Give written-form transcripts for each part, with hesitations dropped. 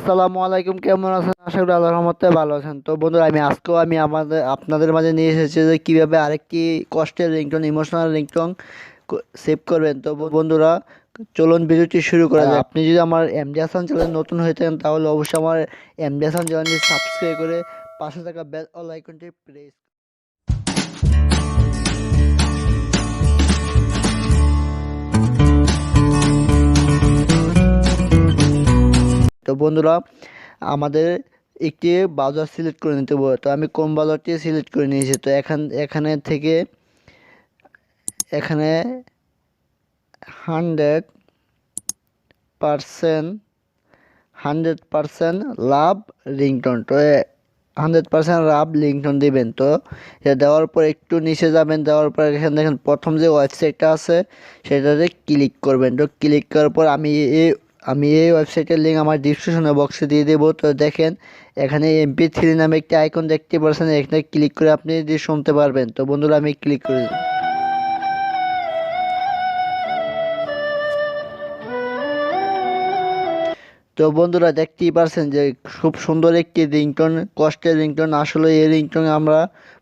আসসালামু আলাইকুম, কেমন আছেন? আশা করি আল্লাহর রহমতে ভালো আছেন। তো বন্ধুরা, আজকেও আপনাদের মাঝে নিয়ে এসেছি যে কিভাবে আরেকটি কষ্টের রিংটোন, ইমোশনাল রিংটোন সেভ করবেন। তো বন্ধুরা, চলুন ভিডিওটি শুরু করা যাক। আপনি যদি আমার এমডি হাসান চ্যানেল নতুন হয়ে থাকেন তাহলে অবশ্যই আমার এমডি হাসান চ্যানেলটি সাবস্ক্রাইব করে পাশে থাকা বেল অল আইকনটি প্রেস। তো বন্ধুরা, আমাদের একটি ব্রাউজার সিলেক্ট করে নিতে হবে। তো আমি কোন ব্রাউজারটি সিলেক্ট করে নিয়েছি। তো এখানে 100% লাভ রিংটোন। তো 100% লাভ রিংটোন দিবেন। তো এটা দেওয়ার পর একটু নিচে যাবেন, দেওয়ার পর এখানে দেখেন প্রথম যে ওয়েবসাইটটা আছে সেটাতে ক্লিক করবেন। তো ক্লিক করার পর আমি এই ওয়েবসাইটের লিঙ্ক আমার ডিসক্রিপশনে বক্সে দিয়ে দেবো। তো দেখেন এখানে MP3 নামে একটি আইকন দেখতে পাচ্ছেন, এখানে ক্লিক করে আপনি শুনতে পারবেন। তো বন্ধুরা, আমি ক্লিক করে দিই। তো বন্ধুরা, দেখতেই পারছেন যে খুব সুন্দর একটি রিংটোন, কষ্টের রিংটোন। আসলে এই রিংটোন আমরা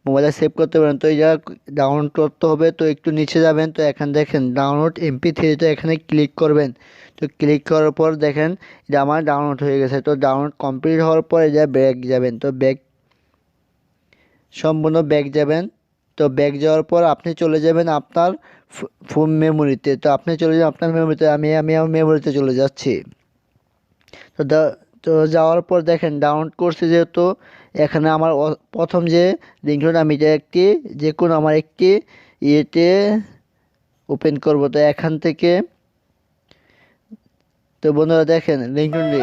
মোবাইলে সেভ করতে পারেন। তো এই জায়গা ডাউনলোড করতে হবে। তো একটু নিচে যাবেন, তো এখানে দেখেন ডাউনলোড MP3, তো এখানে ক্লিক করবেন। তো ক্লিক করার পর দেখেন এটা আমার ডাউনলোড হয়ে গেছে। তো ডাউনলোড কমপ্লিট হওয়ার পর এই জায়গায় ব্যাক যাবেন। তো সম্পূর্ণ ব্যাক যাবেন। তো ব্যাক যাওয়ার পর আপনি চলে যাবেন আপনার ফোন মেমোরিতে। তো আপনি চলে যাবেন আপনার মেমোরিতে। আমি আমার মেমোরিতে চলে যাচ্ছি। তো তো যাওয়ার পর দেখেন ডাউনলোড করছে যেহেতু, এখানে আমার প্রথম যে রিংটোন, আমি যে কোনো আমার একটি ইয়েতে ওপেন করব। তো এখান থেকে, তো বন্ধুরা দেখেন রিংটোনটি।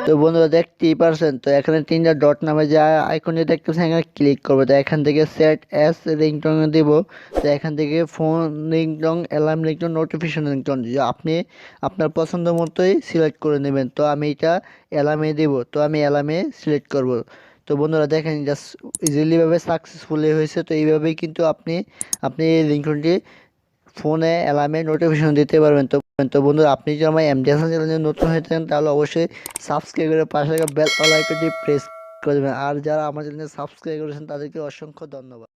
তো বন্ধুরা, দেখতেই পারছেন। তো এখানে তিনটা ডট নামে যে আইকনটি দেখতেছেন, এখানে ক্লিক করবো। তো এখান থেকে সেট অ্যাজ রিংটোন দিব। তো এখান থেকে phone ringtone, alarm ringtone, notification ringtone যে আপনি আপনার পছন্দ মতোই সিলেক্ট করে নেবেন। তো আমি এটা অ্যালার্মে দিব। তো আমি অ্যালার্মে সিলেক্ট করব। তো বন্ধুরা দেখেন, জাস্ট ইজিলিভাবে সাকসেসফুলি হয়েছে। তো এইভাবেই কিন্তু আপনি এই রিংটোনটি ফোনে অ্যালার্মে নোটিফিকেশন দিতে পারবেন। তো বন্ধুরা, আপনি যদি আমার এমডি হাসান চ্যানেলে নতুন হয়ে থাকেন তাহলে অবশ্যই সাবস্ক্রাইব করে পাশে থাকা বেল অল আইকনটি প্রেস করে দেবেন। আর যারা আমার চ্যানেলে সাবস্ক্রাইব করেছেন তাদেরকে অসংখ্য ধন্যবাদ।